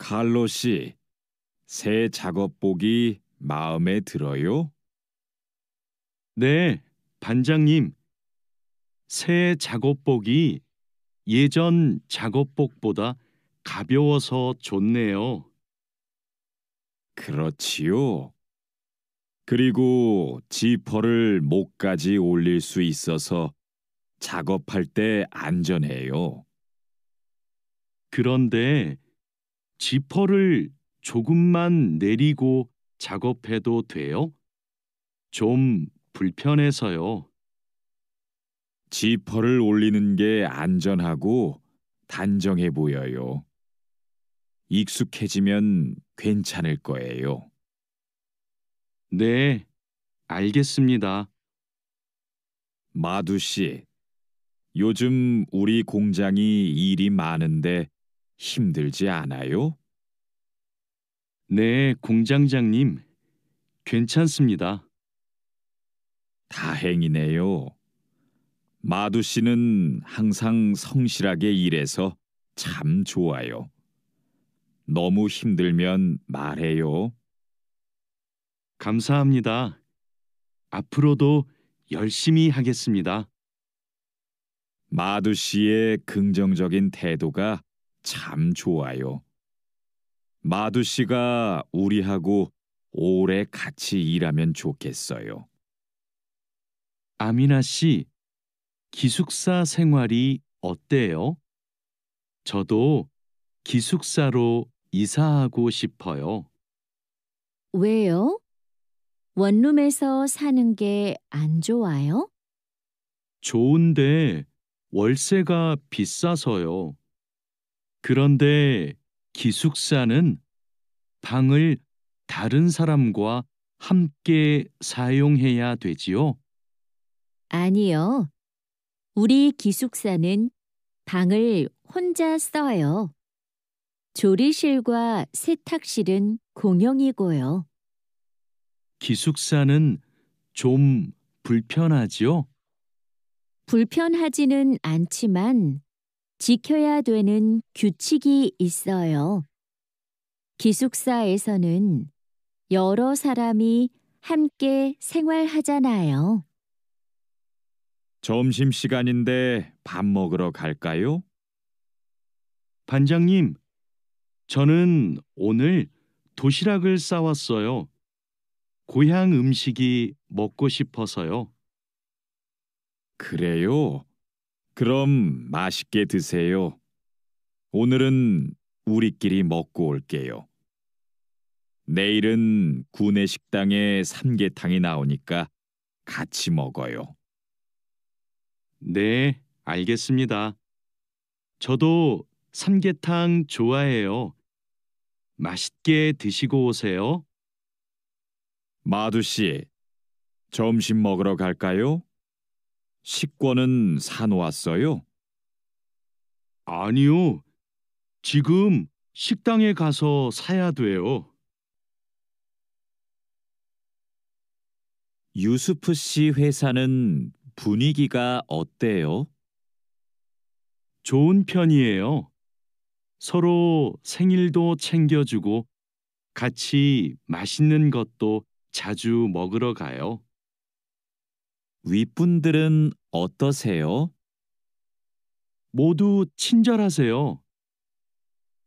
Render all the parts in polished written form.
칼로 씨, 새 작업복이 마음에 들어요? 네, 반장님, 새 작업복이 예전 작업복보다 가벼워서 좋네요. 그렇지요. 그리고 지퍼를 목까지 올릴 수 있어서 작업할 때 안전해요. 그런데 지퍼를 조금만 내리고 작업해도 돼요? 좀 불편해서요. 지퍼를 올리는 게 안전하고 단정해 보여요. 익숙해지면 괜찮을 거예요. 네, 알겠습니다. 마두 씨, 요즘 우리 공장이 일이 많은데 힘들지 않아요? 네, 공장장님, 괜찮습니다. 다행이네요. 마두 씨는 항상 성실하게 일해서 참 좋아요. 너무 힘들면 말해요. 감사합니다. 앞으로도 열심히 하겠습니다. 마두 씨의 긍정적인 태도가 참 좋아요. 마두 씨가 우리하고 오래 같이 일하면 좋겠어요. 아미나 씨, 기숙사 생활이 어때요? 저도 기숙사로 이사하고 싶어요. 왜요? 원룸에서 사는 게 안 좋아요? 좋은데 월세가 비싸서요. 그런데 기숙사는 방을 다른 사람과 함께 사용해야 되지요? 아니요. 우리 기숙사는 방을 혼자 써요. 조리실과 세탁실은 공용이고요. 기숙사는 좀 불편하지요? 불편하지는 않지만 지켜야 되는 규칙이 있어요. 기숙사에서는 여러 사람이 함께 생활하잖아요. 점심시간인데 밥 먹으러 갈까요? 반장님, 저는 오늘 도시락을 싸왔어요. 고향 음식이 먹고 싶어서요. 그래요. 그럼 맛있게 드세요. 오늘은 우리끼리 먹고 올게요. 내일은 구내 식당에 삼계탕이 나오니까 같이 먹어요. 네, 알겠습니다. 저도 삼계탕 좋아해요. 맛있게 드시고 오세요. 마두 씨, 점심 먹으러 갈까요? 식권은 사놓았어요? 아니요, 지금 식당에 가서 사야 돼요. 유수프 씨 회사는 분위기가 어때요? 좋은 편이에요. 서로 생일도 챙겨주고 같이 맛있는 것도 자주 먹으러 가요. 윗분들은 어떠세요? 모두 친절하세요.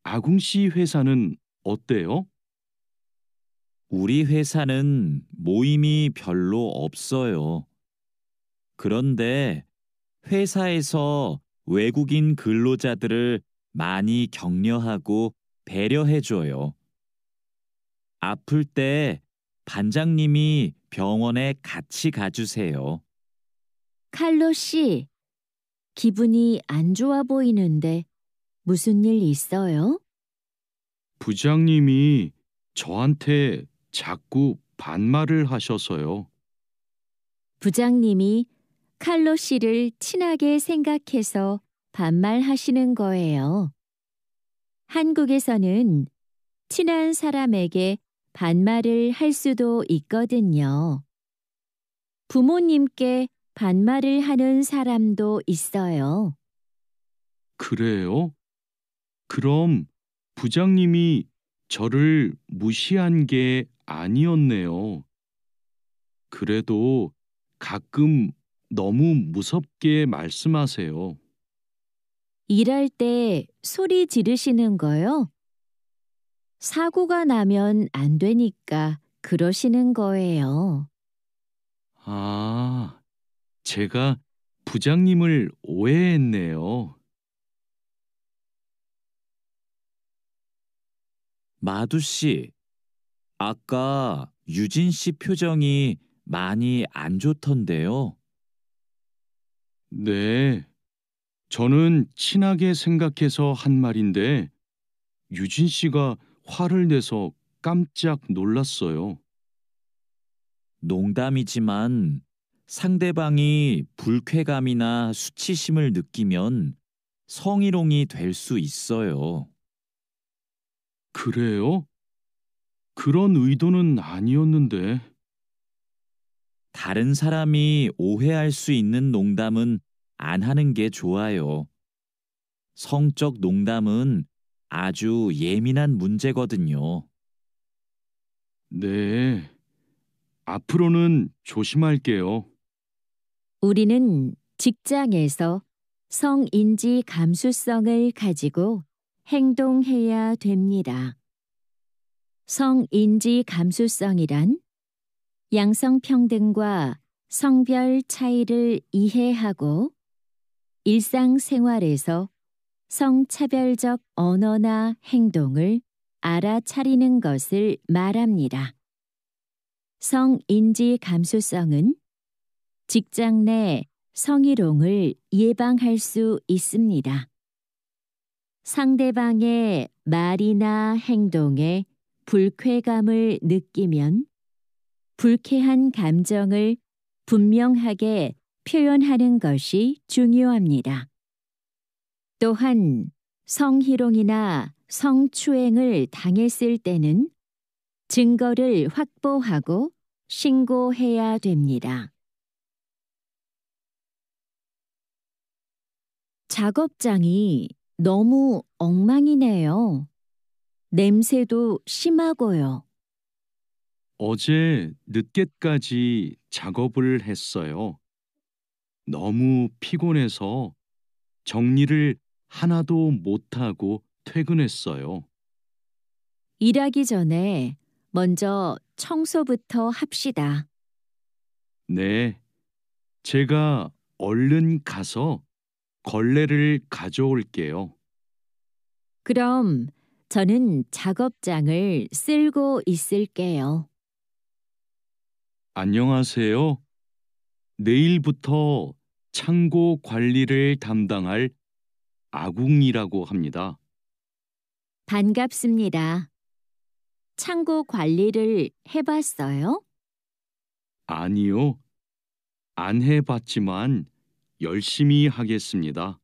아궁 씨 회사는 어때요? 우리 회사는 모임이 별로 없어요. 그런데 회사에서 외국인 근로자들을 많이 격려하고 배려해줘요. 아플 때 반장님이 병원에 같이 가주세요. 칼로 씨, 기분이 안 좋아 보이는데 무슨 일 있어요? 부장님이 저한테 자꾸 반말을 하셔서요. 부장님이 칼로 씨를 친하게 생각해서 반말하시는 거예요. 한국에서는 친한 사람에게 반말을 할 수도 있거든요. 부모님께 반말을 하는 사람도 있어요. 그래요? 그럼 부장님이 저를 무시한 게 아니었네요. 그래도 가끔 너무 무섭게 말씀하세요. 일할 때 소리 지르시는 거요? 사고가 나면 안 되니까 그러시는 거예요. 아, 제가 부장님을 오해했네요. 마두 씨, 아까 유진 씨 표정이 많이 안 좋던데요. 네, 저는 친하게 생각해서 한 말인데 유진 씨가 화를 내서 깜짝 놀랐어요. 농담이지만 상대방이 불쾌감이나 수치심을 느끼면 성희롱이 될 수 있어요. 그래요? 그런 의도는 아니었는데. 다른 사람이 오해할 수 있는 농담은 안 하는 게 좋아요. 성적 농담은 아주 예민한 문제거든요. 네, 앞으로는 조심할게요. 우리는 직장에서 성인지 감수성을 가지고 행동해야 됩니다. 성인지 감수성이란 양성평등과 성별 차이를 이해하고 일상생활에서 성차별적 언어나 행동을 알아차리는 것을 말합니다. 성인지 감수성은 직장 내 성희롱을 예방할 수 있습니다. 상대방의 말이나 행동에 불쾌감을 느끼면 불쾌한 감정을 분명하게 표현하는 것이 중요합니다. 또한 성희롱이나 성추행을 당했을 때는 증거를 확보하고 신고해야 됩니다. 작업장이 너무 엉망이네요. 냄새도 심하고요. 어제 늦게까지 작업을 했어요. 너무 피곤해서 정리를 하나도 못하고 퇴근했어요. 일하기 전에 먼저 청소부터 합시다. 네, 제가 얼른 가서 걸레를 가져올게요. 그럼 저는 작업장을 쓸고 있을게요. 안녕하세요. 내일부터 창고 관리를 담당할 아궁이라고 합니다. 반갑습니다. 창고 관리를 해봤어요? 아니요, 안 해봤지만 열심히 하겠습니다.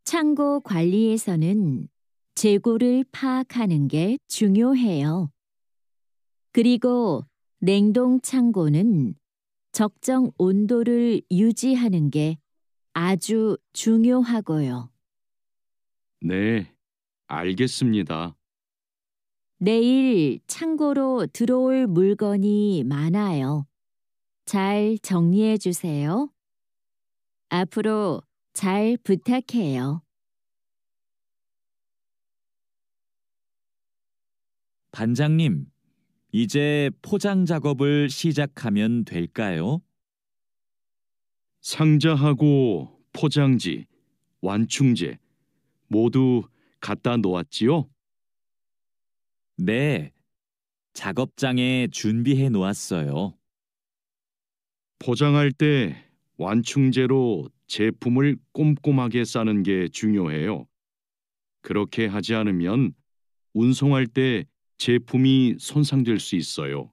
창고 관리에서는 재고를 파악하는 게 중요해요. 그리고 냉동 창고는 적정 온도를 유지하는 게 아주 중요하고요. 네, 알겠습니다. 내일 창고로 들어올 물건이 많아요. 잘 정리해 주세요. 앞으로 잘 부탁해요. 반장님, 이제 포장 작업을 시작하면 될까요? 상자하고 포장지, 완충제 모두 갖다 놓았지요? 네, 작업장에 준비해 놓았어요. 포장할 때 완충제로 제품을 꼼꼼하게 싸는 게 중요해요. 그렇게 하지 않으면 운송할 때 제품이 손상될 수 있어요.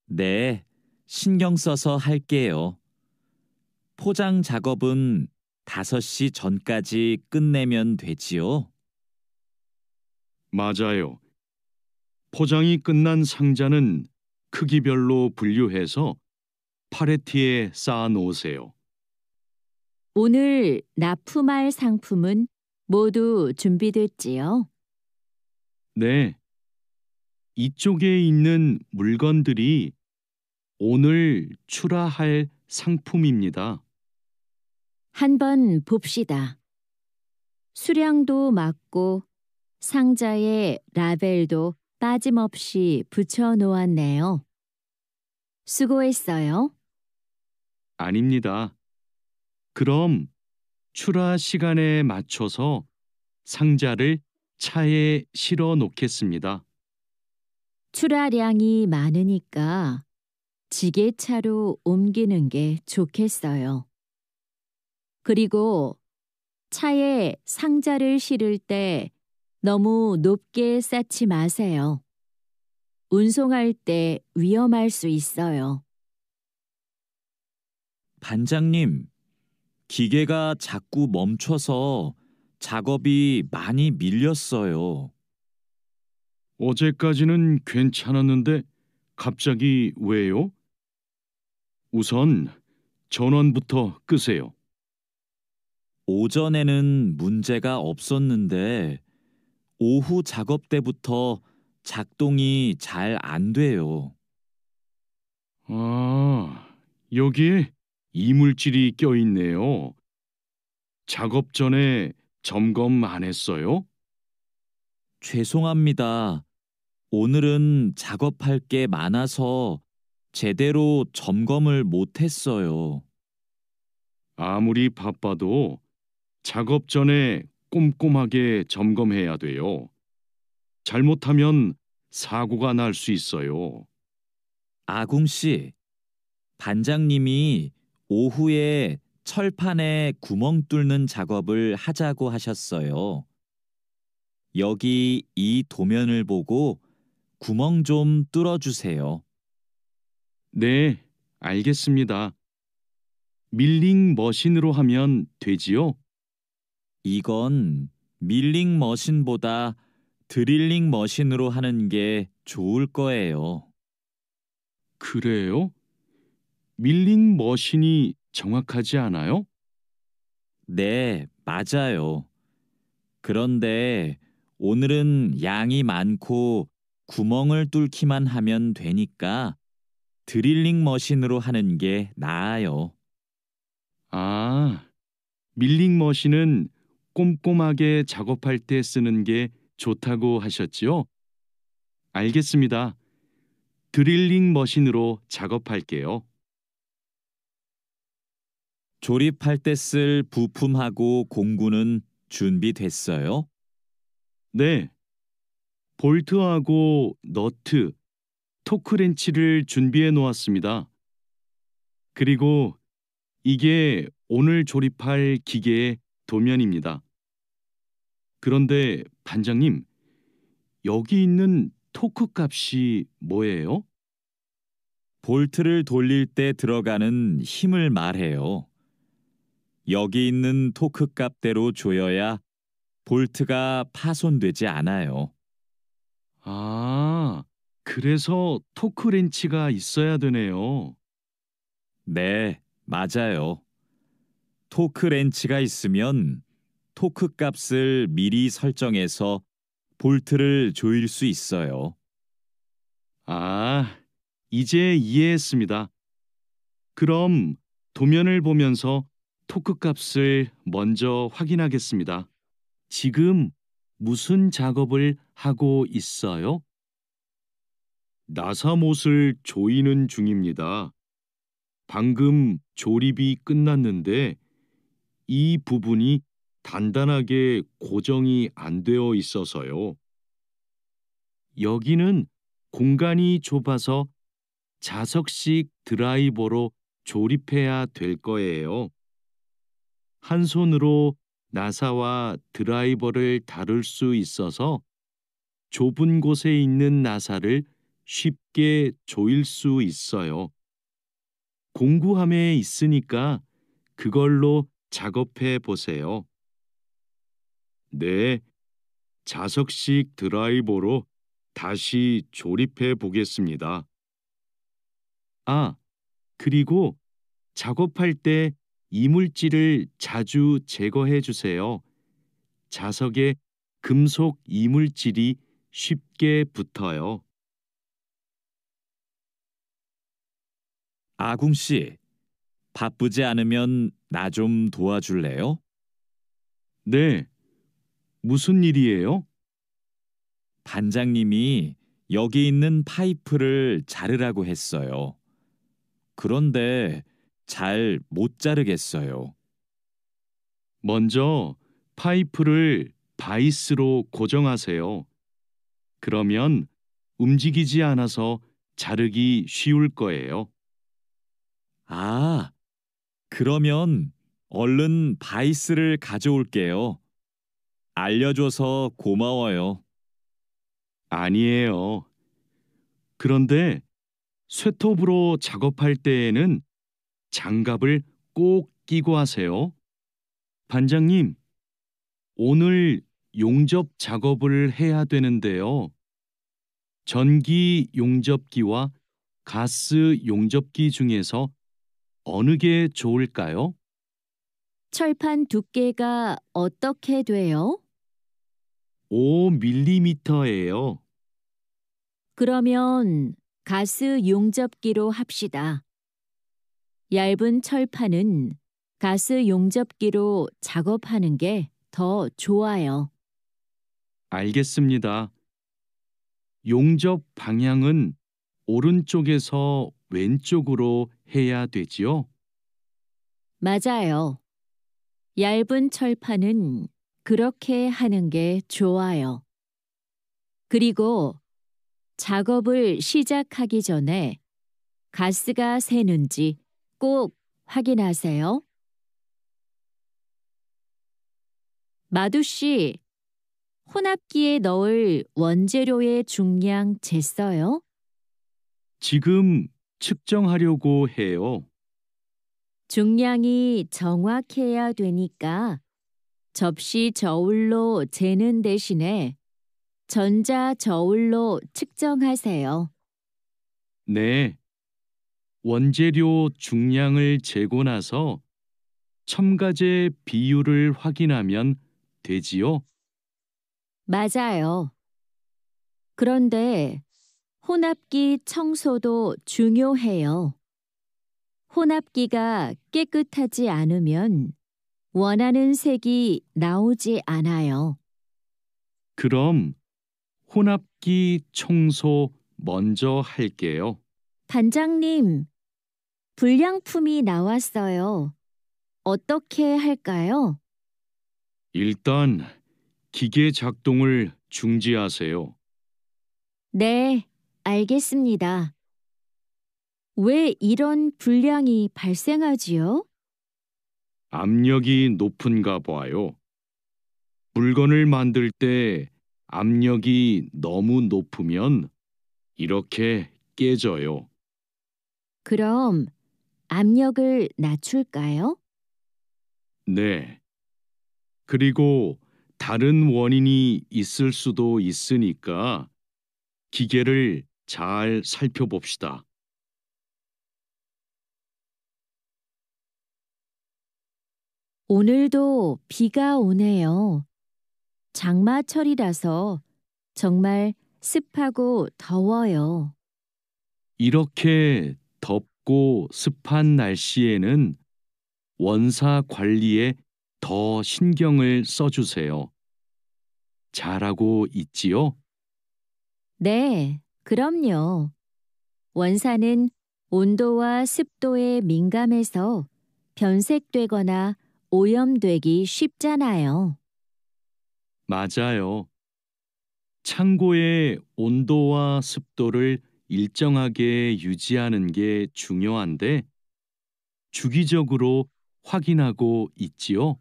네, 신경 써서 할게요. 포장 작업은 5시 전까지 끝내면 되지요? 맞아요. 포장이 끝난 상자는 크기별로 분류해서 팔레트에 쌓아 놓으세요. 오늘 납품할 상품은 모두 준비됐지요? 네, 이쪽에 있는 물건들이 오늘 출하할 상품입니다. 한번 봅시다. 수량도 맞고 상자에 라벨도 빠짐없이 붙여 놓았네요. 수고했어요. 아닙니다. 그럼 출하 시간에 맞춰서 상자를 차에 실어 놓겠습니다. 출하량이 많으니까 지게차로 옮기는 게 좋겠어요. 그리고 차에 상자를 실을 때 너무 높게 쌓지 마세요. 운송할 때 위험할 수 있어요. 반장님, 기계가 자꾸 멈춰서 작업이 많이 밀렸어요. 어제까지는 괜찮았는데 갑자기 왜요? 우선 전원부터 끄세요. 오전에는 문제가 없었는데 오후 작업 때부터 작동이 잘 안 돼요. 여기에 이물질이 껴있네요. 작업 전에 점검 안 했어요? 죄송합니다. 오늘은 작업할 게 많아서 제대로 점검을 못 했어요. 아무리 바빠도 작업 전에 꼼꼼하게 점검해야 돼요. 잘못하면 사고가 날 수 있어요. 아궁 씨, 반장님이 오후에 철판에 구멍 뚫는 작업을 하자고 하셨어요. 여기 이 도면을 보고 구멍 좀 뚫어주세요. 네, 알겠습니다. 밀링 머신으로 하면 되지요? 이건 밀링 머신보다 드릴링 머신으로 하는 게 좋을 거예요. 그래요? 밀링 머신이 정확하지 않아요? 네, 맞아요. 그런데 오늘은 양이 많고 구멍을 뚫기만 하면 되니까 드릴링 머신으로 하는 게 나아요. 밀링 머신은 꼼꼼하게 작업할 때 쓰는 게 좋다고 하셨지요? 알겠습니다. 드릴링 머신으로 작업할게요. 조립할 때 쓸 부품하고 공구는 준비됐어요? 네, 볼트하고 너트, 토크렌치를 준비해 놓았습니다. 그리고 이게 오늘 조립할 기계의 도면입니다. 그런데 반장님, 여기 있는 토크 값이 뭐예요? 볼트를 돌릴 때 들어가는 힘을 말해요. 여기 있는 토크 값대로 조여야 볼트가 파손되지 않아요. 그래서 토크렌치가 있어야 되네요. 네, 맞아요. 토크 렌치가 있으면 토크 값을 미리 설정해서 볼트를 조일 수 있어요. 이제 이해했습니다. 그럼 도면을 보면서 토크 값을 먼저 확인하겠습니다. 지금 무슨 작업을 하고 있어요? 나사못을 조이는 중입니다. 방금 조립이 끝났는데 이 부분이 단단하게 고정이 안 되어 있어서요. 여기는 공간이 좁아서 자석식 드라이버로 조립해야 될 거예요. 한 손으로 나사와 드라이버를 다룰 수 있어서 좁은 곳에 있는 나사를 쉽게 조일 수 있어요. 공구함에 있으니까 그걸로 작업해 보세요. 네, 자석식 드라이버로 다시 조립해 보겠습니다. 그리고 작업할 때 이물질을 자주 제거해 주세요. 자석에 금속 이물질이 쉽게 붙어요. 아궁 씨, 바쁘지 않으면 나 좀 도와줄래요? 네, 무슨 일이에요? 반장님이 여기 있는 파이프를 자르라고 했어요. 그런데 잘 못 자르겠어요. 먼저 파이프를 바이스로 고정하세요. 그러면 움직이지 않아서 자르기 쉬울 거예요. 아, 그러면 얼른 바이스를 가져올게요. 알려줘서 고마워요. 아니에요. 그런데 쇠톱으로 작업할 때에는 장갑을 꼭 끼고 하세요. 반장님, 오늘 용접 작업을 해야 되는데요. 전기 용접기와 가스 용접기 중에서 어느 게 좋을까요? 철판 두께가 어떻게 돼요? 5mm예요. 그러면 가스 용접기로 합시다. 얇은 철판은 가스 용접기로 작업하는 게 더 좋아요. 알겠습니다. 용접 방향은 오른쪽에서 왼쪽으로 해야 되지요? 맞아요. 얇은 철판은 그렇게 하는 게 좋아요. 그리고 작업을 시작하기 전에 가스가 새는지 꼭 확인하세요. 마두 씨, 혼합기에 넣을 원재료의 중량 쟀어요? 지금 측정하려고 해요. 중량이 정확해야 되니까 접시 저울로 재는 대신에 전자 저울로 측정하세요. 네. 원재료 중량을 재고 나서 첨가제 비율을 확인하면 되지요? 맞아요. 그런데 혼합기 청소도 중요해요. 혼합기가 깨끗하지 않으면 원하는 색이 나오지 않아요. 그럼 혼합기 청소 먼저 할게요. 반장님, 불량품이 나왔어요. 어떻게 할까요? 일단 기계 작동을 중지하세요. 네, 알겠습니다. 왜 이런 불량이 발생하지요? 압력이 높은가 봐요. 물건을 만들 때 압력이 너무 높으면 이렇게 깨져요. 그럼 압력을 낮출까요? 네. 그리고 다른 원인이 있을 수도 있으니까 기계를 잘 살펴봅시다. 오늘도 비가 오네요. 장마철이라서 정말 습하고 더워요. 이렇게 덥고 습한 날씨에는 원사 관리에 더 신경을 써주세요. 잘하고 있지요? 네, 그럼요. 원사는 온도와 습도에 민감해서 변색되거나 오염되기 쉽잖아요. 맞아요. 창고의 온도와 습도를 일정하게 유지하는 게 중요한데 주기적으로 확인하고 있지요?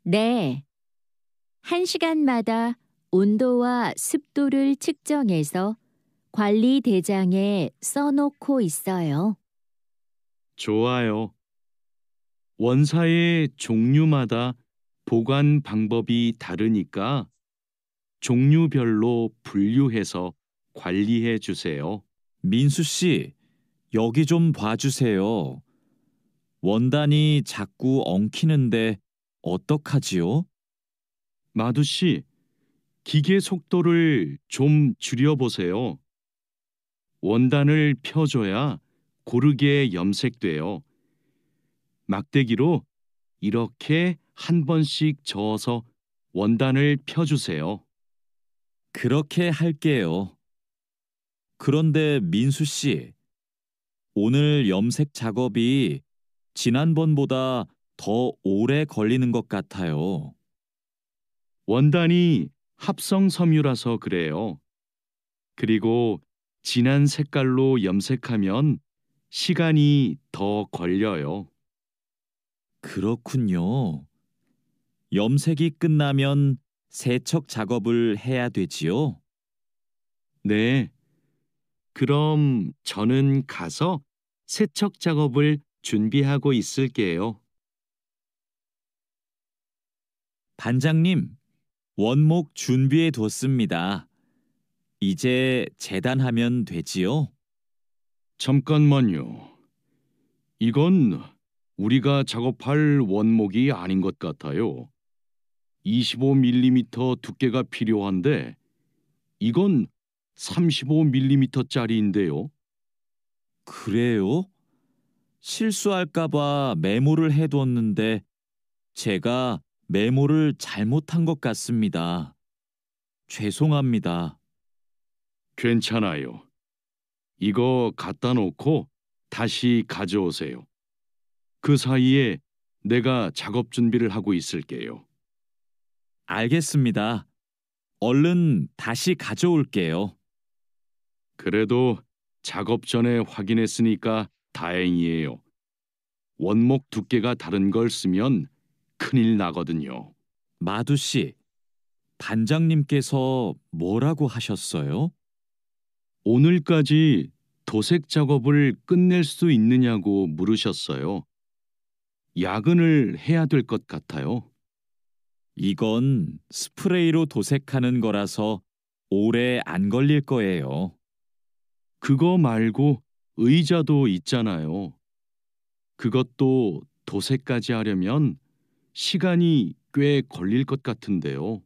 네, 1시간마다 온도와 습도를 측정해서 관리 대장에 써놓고 있어요. 좋아요. 원사의 종류마다 보관 방법이 다르니까 종류별로 분류해서 관리해 주세요. 민수 씨, 여기 좀 봐주세요. 원단이 자꾸 엉키는데 어떡하지요? 마두 씨, 기계 속도를 좀 줄여보세요. 원단을 펴줘야 고르게 염색돼요. 막대기로 이렇게 한 번씩 저어서 원단을 펴주세요. 그렇게 할게요. 그런데 민수 씨, 오늘 염색 작업이 지난번보다 더 오래 걸리는 것 같아요. 원단이 합성 섬유라서 그래요. 그리고 진한 색깔로 염색하면 시간이 더 걸려요. 그렇군요. 염색이 끝나면 세척 작업을 해야 되지요? 네, 그럼 저는 가서 세척 작업을 준비하고 있을게요. 반장님, 원목 준비해 뒀습니다. 이제 재단하면 되지요? 잠깐만요. 이건 우리가 작업할 원목이 아닌 것 같아요. 25mm 두께가 필요한데 이건 35mm짜리인데요. 그래요? 실수할까봐 메모를 해뒀는데 제가 메모를 잘못한 것 같습니다. 죄송합니다. 괜찮아요. 이거 갖다 놓고 다시 가져오세요. 그 사이에 내가 작업 준비를 하고 있을게요. 알겠습니다. 얼른 다시 가져올게요. 그래도 작업 전에 확인했으니까 다행이에요. 원목 두께가 다른 걸 쓰면 큰일 나거든요. 마두 씨, 반장님께서 뭐라고 하셨어요? 오늘까지 도색 작업을 끝낼 수 있느냐고 물으셨어요. 야근을 해야 될 것 같아요. 이건 스프레이로 도색하는 거라서 오래 안 걸릴 거예요. 그거 말고 의자도 있잖아요. 그것도 도색까지 하려면 시간이 꽤 걸릴 것 같은데요.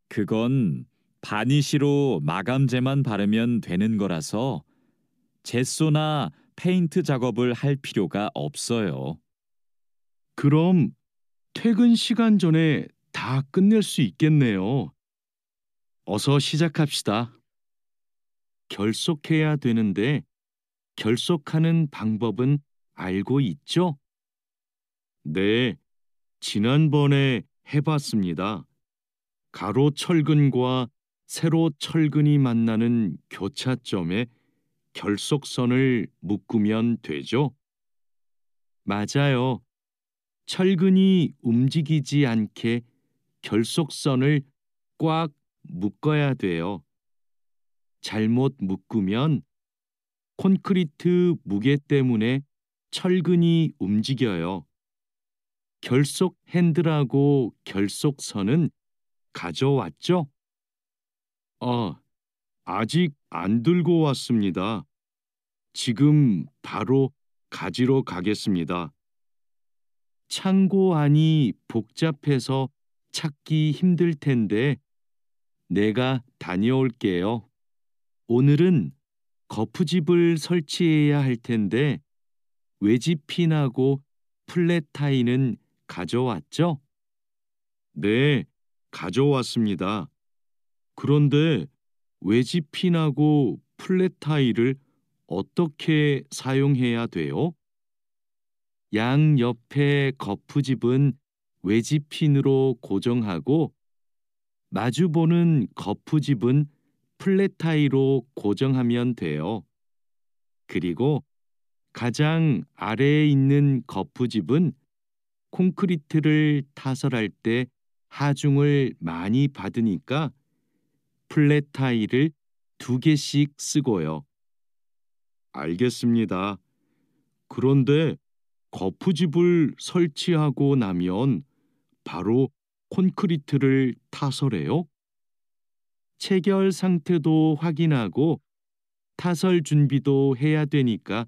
그건 바니쉬로 마감제만 바르면 되는 거라서 젯소나 페인트 작업을 할 필요가 없어요. 그럼 퇴근 시간 전에 다 끝낼 수 있겠네요. 어서 시작합시다. 결속해야 되는데 결속하는 방법은 알고 있죠? 네, 지난번에 해봤습니다. 가로 철근과 세로 철근이 만나는 교차점에 결속선을 묶으면 되죠? 맞아요. 철근이 움직이지 않게 결속선을 꽉 묶어야 돼요. 잘못 묶으면 콘크리트 무게 때문에 철근이 움직여요. 결속 핸들하고 결속선은 가져왔죠? 아직 안 들고 왔습니다. 지금 바로 가지러 가겠습니다. 창고 안이 복잡해서 찾기 힘들 텐데 내가 다녀올게요. 오늘은 거푸집을 설치해야 할 텐데 외집핀하고 플랫타이는 가져왔죠? 네, 가져왔습니다. 그런데 외집핀하고 플랫타이를 어떻게 사용해야 돼요? 양 옆에 거푸집은 외집핀으로 고정하고 마주보는 거푸집은 플랫타이로 고정하면 돼요. 그리고 가장 아래에 있는 거푸집은 콘크리트를 타설할 때 하중을 많이 받으니까 플랫타이를 2개씩 쓰고요. 알겠습니다. 그런데 거푸집을 설치하고 나면 바로 콘크리트를 타설해요? 체결 상태도 확인하고 타설 준비도 해야 되니까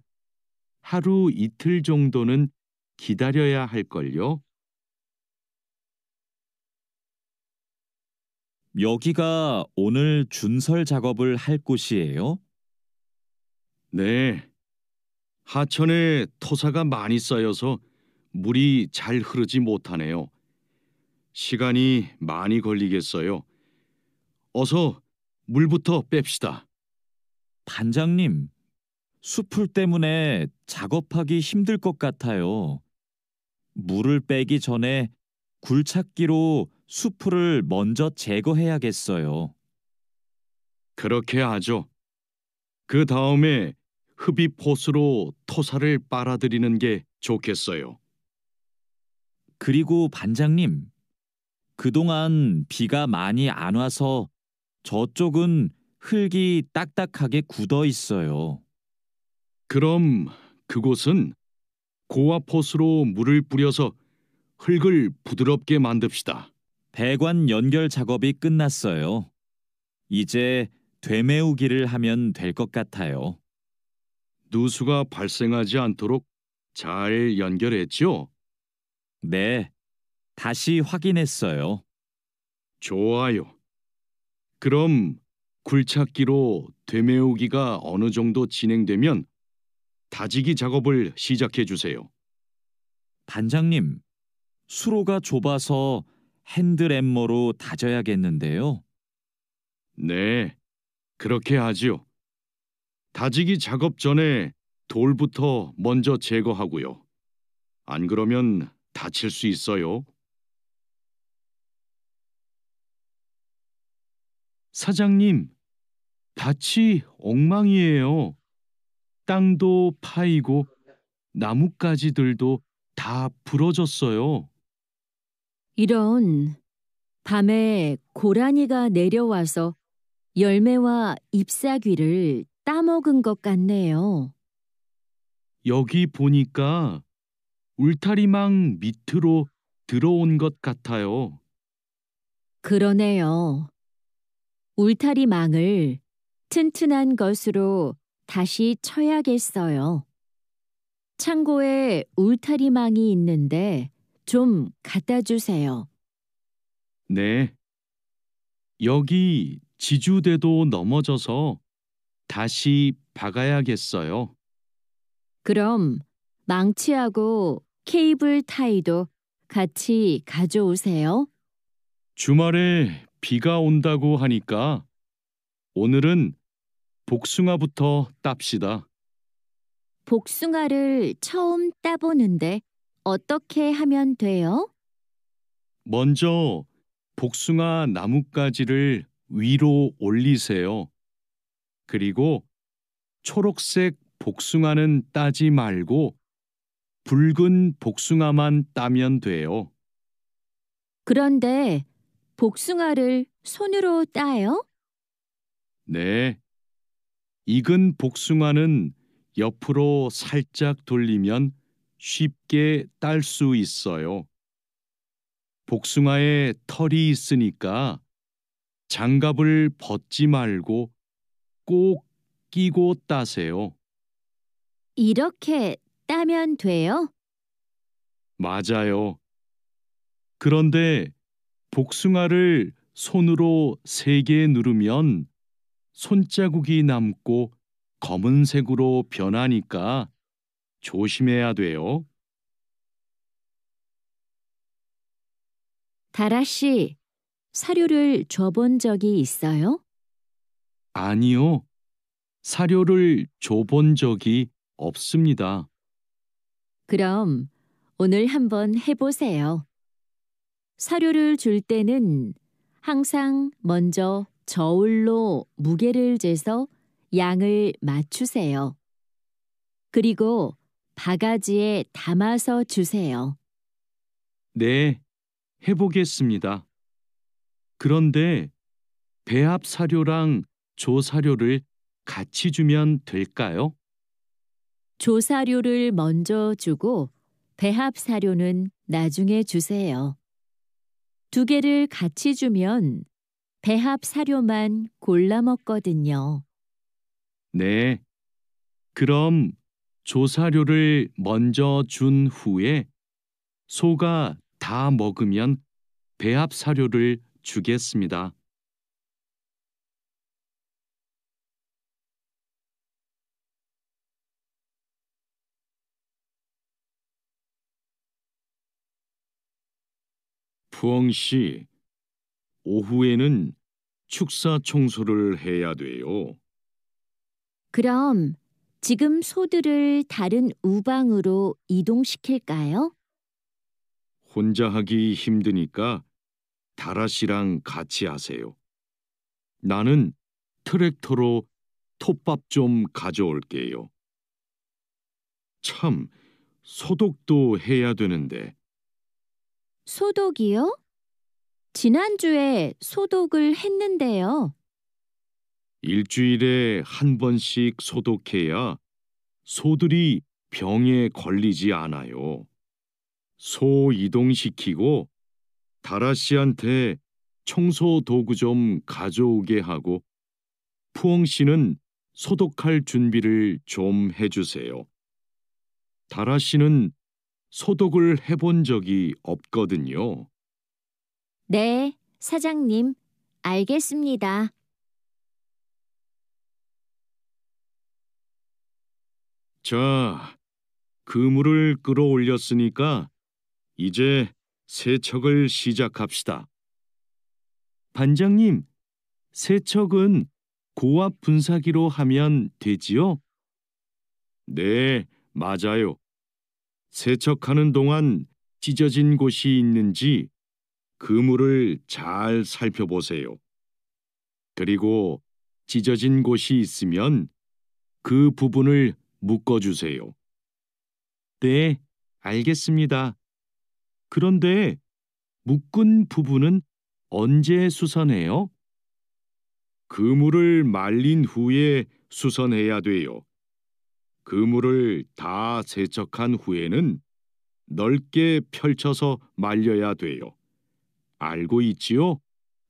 하루 이틀 정도는 기다려야 할걸요? 여기가 오늘 준설 작업을 할 곳이에요? 네. 하천에 토사가 많이 쌓여서 물이 잘 흐르지 못하네요. 시간이 많이 걸리겠어요. 어서 물부터 뺍시다. 반장님, 수풀 때문에 작업하기 힘들 것 같아요. 물을 빼기 전에 굴착기로 수풀을 먼저 제거해야겠어요. 그렇게 하죠. 그 다음에 흡입 호스로 토사를 빨아들이는 게 좋겠어요. 그리고 반장님, 그동안 비가 많이 안 와서 저쪽은 흙이 딱딱하게 굳어 있어요. 그럼 그곳은 고압 호스로 물을 뿌려서 흙을 부드럽게 만듭시다. 배관 연결 작업이 끝났어요. 이제 되메우기를 하면 될 것 같아요. 누수가 발생하지 않도록 잘 연결했죠? 네, 다시 확인했어요. 좋아요. 그럼 굴착기로 되메우기가 어느 정도 진행되면 다지기 작업을 시작해 주세요. 반장님, 수로가 좁아서 핸드램머로 다져야겠는데요. 네, 그렇게 하지요. 다지기 작업 전에 돌부터 먼저 제거하고요. 안 그러면 다칠 수 있어요. 사장님, 밭이 엉망이에요. 땅도 파이고 나뭇가지들도 다 부러졌어요. 이런, 밤에 고라니가 내려와서 열매와 잎사귀를 따먹은 것 같네요. 여기 보니까 울타리망 밑으로 들어온 것 같아요. 그러네요. 울타리망을 튼튼한 것으로 다시 쳐야겠어요. 창고에 울타리망이 있는데 좀 갖다 주세요. 네. 여기 지주대도 넘어져서 다시 박아야겠어요. 그럼 망치하고 케이블 타이도 같이 가져오세요. 주말에 비가 온다고 하니까 오늘은 복숭아부터 땁시다. 복숭아를 처음 따보는데 어떻게 하면 돼요? 먼저 복숭아 나뭇가지를 위로 올리세요. 그리고 초록색 복숭아는 따지 말고 붉은 복숭아만 따면 돼요. 그런데 복숭아를 손으로 따요? 네. 익은 복숭아는 옆으로 살짝 돌리면 쉽게 딸 수 있어요. 복숭아에 털이 있으니까 장갑을 벗지 말고 꼭 끼고 따세요. 이렇게 따면 돼요? 맞아요. 그런데 복숭아를 손으로 세게 누르면 손자국이 남고 검은색으로 변하니까 조심해야 돼요. 다라 씨, 사료를 줘본 적이 있어요? 아니요. 사료를 줘본 적이 없습니다. 그럼 오늘 한번 해보세요. 사료를 줄 때는 항상 먼저 저울로 무게를 재서 양을 맞추세요. 그리고 바가지에 담아서 주세요. 네, 해보겠습니다. 그런데 배합 사료랑 조사료를 같이 주면 될까요? 조사료를 먼저 주고 배합 사료는 나중에 주세요. 두 개를 같이 주면 배합 사료만 골라 먹거든요. 네. 그럼 조사료를 먼저 준 후에 소가 다 먹으면 배합 사료를 주겠습니다. 푸엉 씨, 오후에는 축사 청소를 해야 돼요. 그럼 지금 소들을 다른 우방으로 이동시킬까요? 혼자 하기 힘드니까 다라 씨랑 같이 하세요. 나는 트랙터로 톱밥 좀 가져올게요. 참, 소독도 해야 되는데 소독이요? 지난주에 소독을 했는데요. 일주일에 한 번씩 소독해야 소들이 병에 걸리지 않아요. 소 이동시키고 다라 씨한테 청소 도구 좀 가져오게 하고 푸엉 씨는 소독할 준비를 좀 해주세요. 다라 씨는 소독을 해본 적이 없거든요. 네, 사장님. 알겠습니다. 자, 그물을 끌어올렸으니까 이제 세척을 시작합시다. 반장님, 세척은 고압 분사기로 하면 되지요? 네, 맞아요. 세척하는 동안 찢어진 곳이 있는지 그물을 잘 살펴보세요. 그리고 찢어진 곳이 있으면 그 부분을 묶어주세요. 네, 알겠습니다. 그런데 묶은 부분은 언제 수선해요? 그물을 말린 후에 수선해야 돼요. 그물을 다 세척한 후에는 넓게 펼쳐서 말려야 돼요. 알고 있지요?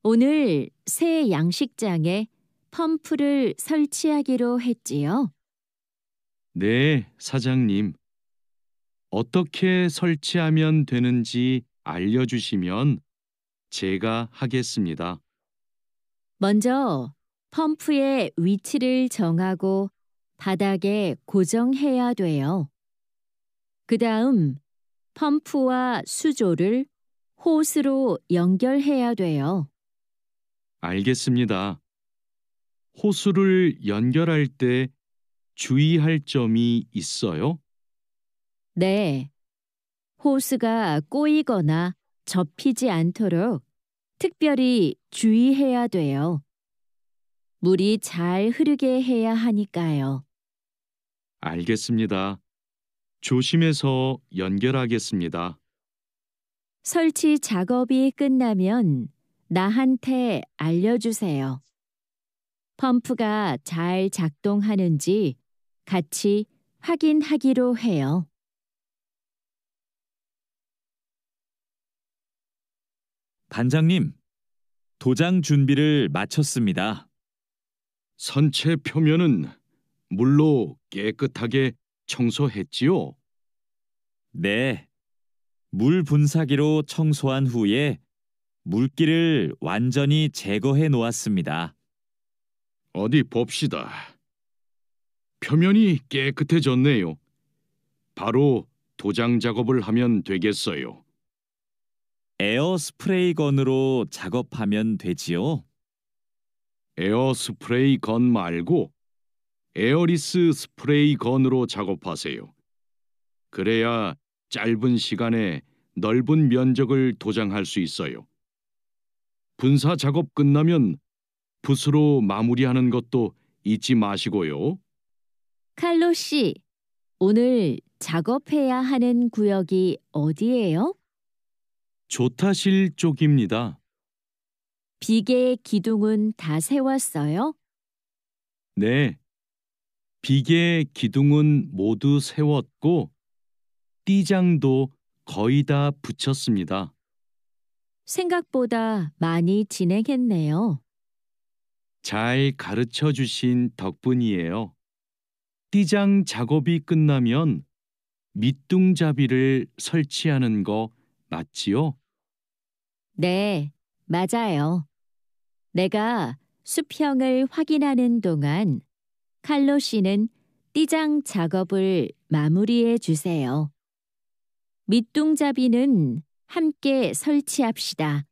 오늘 새 양식장에 펌프를 설치하기로 했지요. 네, 사장님. 어떻게 설치하면 되는지 알려주시면 제가 하겠습니다. 먼저 펌프의 위치를 정하고 바닥에 고정해야 돼요. 그 다음 펌프와 수조를 호스로 연결해야 돼요. 알겠습니다. 호수를 연결할 때 주의할 점이 있어요? 네, 호스가 꼬이거나 접히지 않도록 특별히 주의해야 돼요. 물이 잘 흐르게 해야 하니까요. 알겠습니다. 조심해서 연결하겠습니다. 설치 작업이 끝나면 나한테 알려주세요. 펌프가 잘 작동하는지 같이 확인하기로 해요. 반장님, 도장 준비를 마쳤습니다. 선체 표면은 물로 깨끗하게 청소했지요? 네, 물 분사기로 청소한 후에 물기를 완전히 제거해 놓았습니다. 어디 봅시다. 표면이 깨끗해졌네요. 바로 도장 작업을 하면 되겠어요. 에어 스프레이 건으로 작업하면 되지요? 에어 스프레이 건 말고 에어리스 스프레이 건으로 작업하세요. 그래야 짧은 시간에 넓은 면적을 도장할 수 있어요. 분사 작업 끝나면 붓으로 마무리하는 것도 잊지 마시고요. 칼로 씨, 오늘 작업해야 하는 구역이 어디예요? 조타실 쪽입니다. 비계의 기둥은 다 세웠어요? 네. 비계 기둥은 모두 세웠고 띠장도 거의 다 붙였습니다. 생각보다 많이 진행했네요. 잘 가르쳐 주신 덕분이에요. 띠장 작업이 끝나면 밑둥잡이를 설치하는 거 맞지요? 네, 맞아요. 내가 수평을 확인하는 동안 칼로 씨는 띠장 작업을 마무리해 주세요. 밑둥잡이는 함께 설치합시다.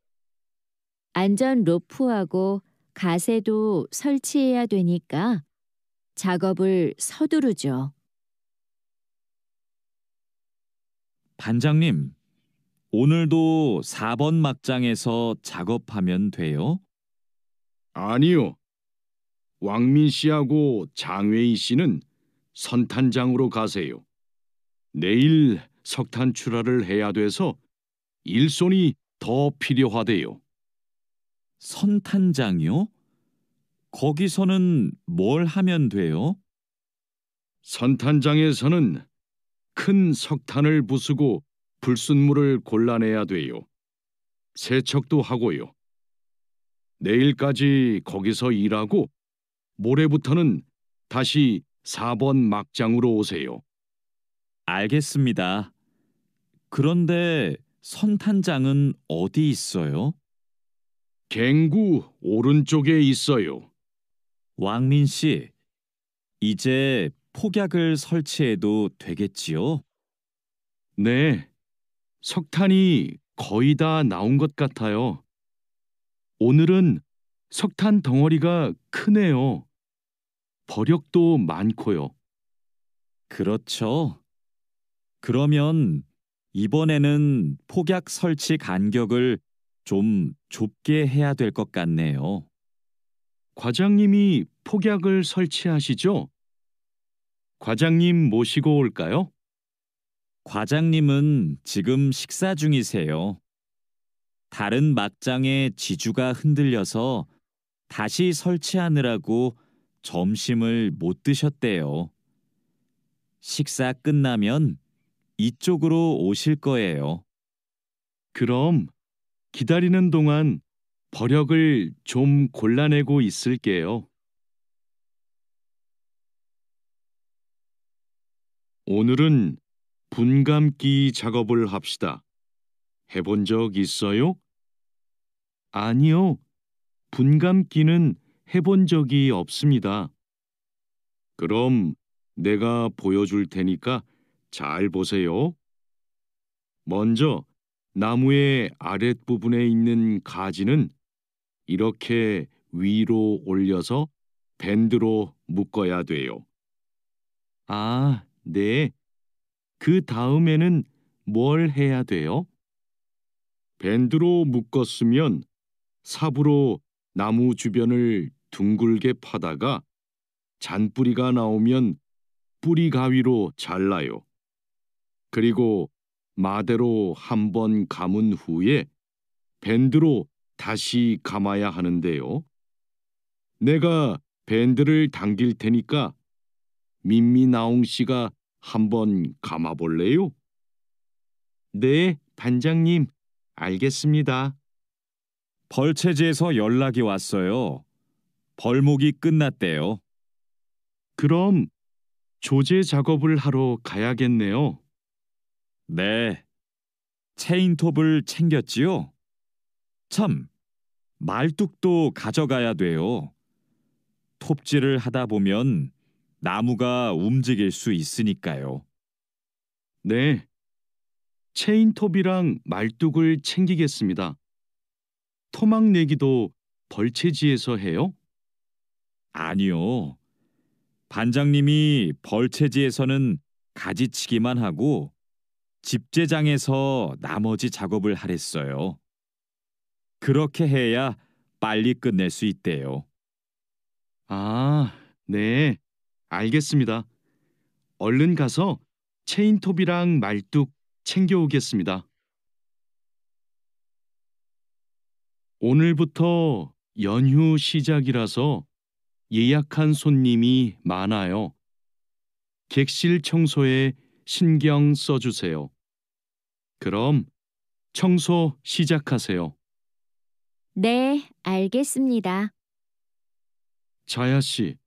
안전 로프하고 가세도 설치해야 되니까 작업을 서두르죠. 반장님, 오늘도 4번 막장에서 작업하면 돼요? 아니요. 왕민 씨하고 장외희 씨는 선탄장으로 가세요. 내일 석탄 출하를 해야 돼서 일손이 더 필요하대요. 선탄장이요? 거기서는 뭘 하면 돼요? 선탄장에서는 큰 석탄을 부수고 불순물을 골라내야 돼요. 세척도 하고요. 내일까지 거기서 일하고 모레부터는 다시 4번 막장으로 오세요. 알겠습니다. 그런데 선탄장은 어디 있어요? 갱구 오른쪽에 있어요. 왕민 씨, 이제 폭약을 설치해도 되겠지요? 네, 석탄이 거의 다 나온 것 같아요. 오늘은 석탄 덩어리가 크네요. 버력도 많고요. 그렇죠. 그러면 이번에는 폭약 설치 간격을 좀 좁게 해야 될 것 같네요. 과장님이 폭약을 설치하시죠? 과장님 모시고 올까요? 과장님은 지금 식사 중이세요. 다른 막장의 지주가 흔들려서 다시 설치하느라고 점심을 못 드셨대요. 식사 끝나면 이쪽으로 오실 거예요. 그럼 기다리는 동안 버력을 좀 골라내고 있을게요. 오늘은 분감기 작업을 합시다. 해본 적 있어요? 아니요. 분감기는 해본 적이 없습니다. 그럼 내가 보여줄 테니까 잘 보세요. 먼저 나무의 아랫부분에 있는 가지는 이렇게 위로 올려서 밴드로 묶어야 돼요. 아, 네. 그 다음에는 뭘 해야 돼요? 밴드로 묶었으면 삽으로 나무 주변을 둥글게 파다가 잔뿌리가 나오면 뿌리 가위로 잘라요. 그리고 마대로 한 번 감은 후에 밴드로 다시 감아야 하는데요. 내가 밴드를 당길 테니까 민미나옹 씨가 한번 감아볼래요? 네, 반장님, 알겠습니다. 벌채지에서 연락이 왔어요. 벌목이 끝났대요. 그럼 조제 작업을 하러 가야겠네요. 네. 체인톱을 챙겼지요? 참, 말뚝도 가져가야 돼요. 톱질을 하다 보면 나무가 움직일 수 있으니까요. 네, 체인톱이랑 말뚝을 챙기겠습니다. 토막 내기도 벌채지에서 해요? 아니요. 반장님이 벌채지에서는 가지치기만 하고 집재장에서 나머지 작업을 하랬어요. 그렇게 해야 빨리 끝낼 수 있대요. 아, 네, 알겠습니다. 얼른 가서 체인톱이랑 말뚝 챙겨오겠습니다. 오늘부터 연휴 시작이라서 예약한 손님이 많아요. 객실 청소에 신경 써주세요. 그럼 청소 시작하세요. 네, 알겠습니다. 자야 씨,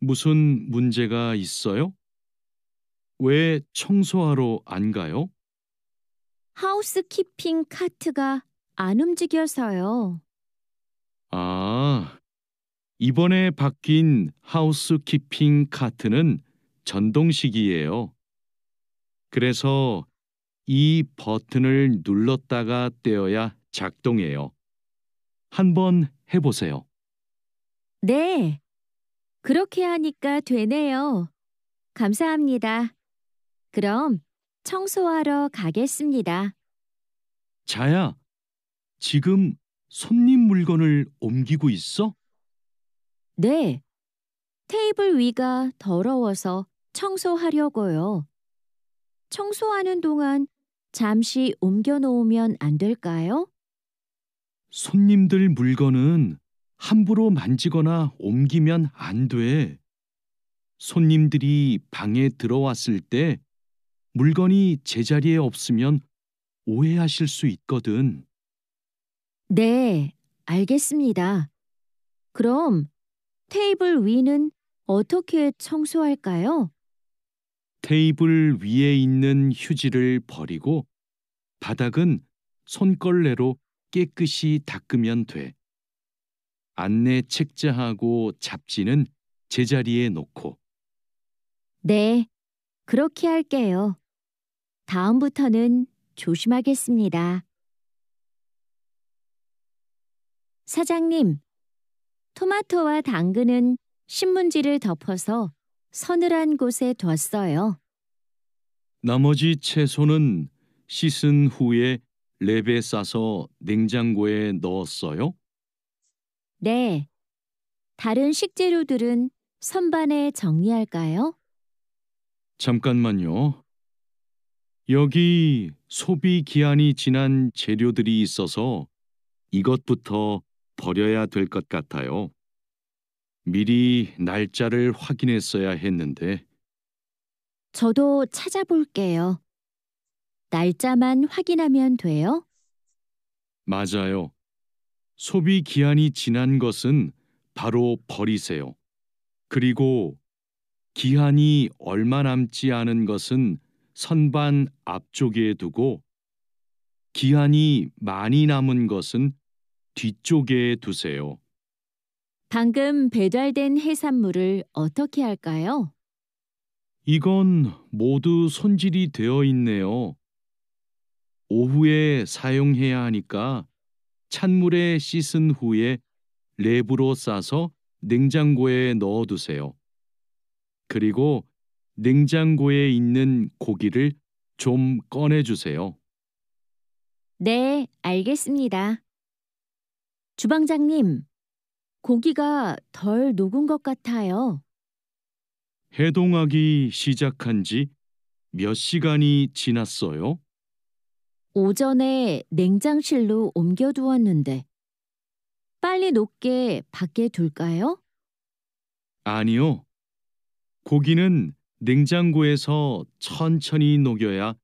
무슨 문제가 있어요? 왜 청소하러 안 가요? 하우스키핑 카트가 안 움직여서요. 아, 이번에 바뀐 하우스키핑 카트는 전동식이에요. 그래서 이 버튼을 눌렀다가 떼어야 작동해요. 한번 해보세요. 네, 그렇게 하니까 되네요. 감사합니다. 그럼 청소하러 가겠습니다. 자야, 지금 손님 물건을 옮기고 있어? 네, 테이블 위가 더러워서 청소하려고요. 청소하는 동안 잠시 옮겨 놓으면 안 될까요? 손님들 물건은 함부로 만지거나 옮기면 안 돼. 손님들이 방에 들어왔을 때 물건이 제자리에 없으면 오해하실 수 있거든. 네, 알겠습니다. 그럼 테이블 위는 어떻게 청소할까요? 테이블 위에 있는 휴지를 버리고 바닥은 손걸레로 깨끗이 닦으면 돼. 안내 책자하고 잡지는 제자리에 놓고. 네, 그렇게 할게요. 다음부터는 조심하겠습니다. 사장님, 토마토와 당근은 신문지를 덮어서 서늘한 곳에 뒀어요. 나머지 채소는 씻은 후에 랩에 싸서 냉장고에 넣었어요? 네, 다른 식재료들은 선반에 정리할까요? 잠깐만요. 여기 소비 기한이 지난 재료들이 있어서 이것부터 버려야 될 것 같아요. 미리 날짜를 확인했어야 했는데. 저도 찾아볼게요. 날짜만 확인하면 돼요? 맞아요. 소비 기한이 지난 것은 바로 버리세요. 그리고 기한이 얼마 남지 않은 것은 선반 앞쪽에 두고 기한이 많이 남은 것은 뒤쪽에 두세요. 방금 배달된 해산물을 어떻게 할까요? 이건 모두 손질이 되어 있네요. 오후에 사용해야 하니까 찬물에 씻은 후에 랩으로 싸서 냉장고에 넣어두세요. 그리고 냉장고에 있는 고기를 좀 꺼내주세요. 네, 알겠습니다. 주방장님, 고기가 덜 녹은 것 같아요. 해동하기 시작한 지 몇 시간이 지났어요? 오전에 냉장실로 옮겨두었는데 빨리 녹게 밖에 둘까요? 아니요. 고기는 냉장고에서 천천히 녹여야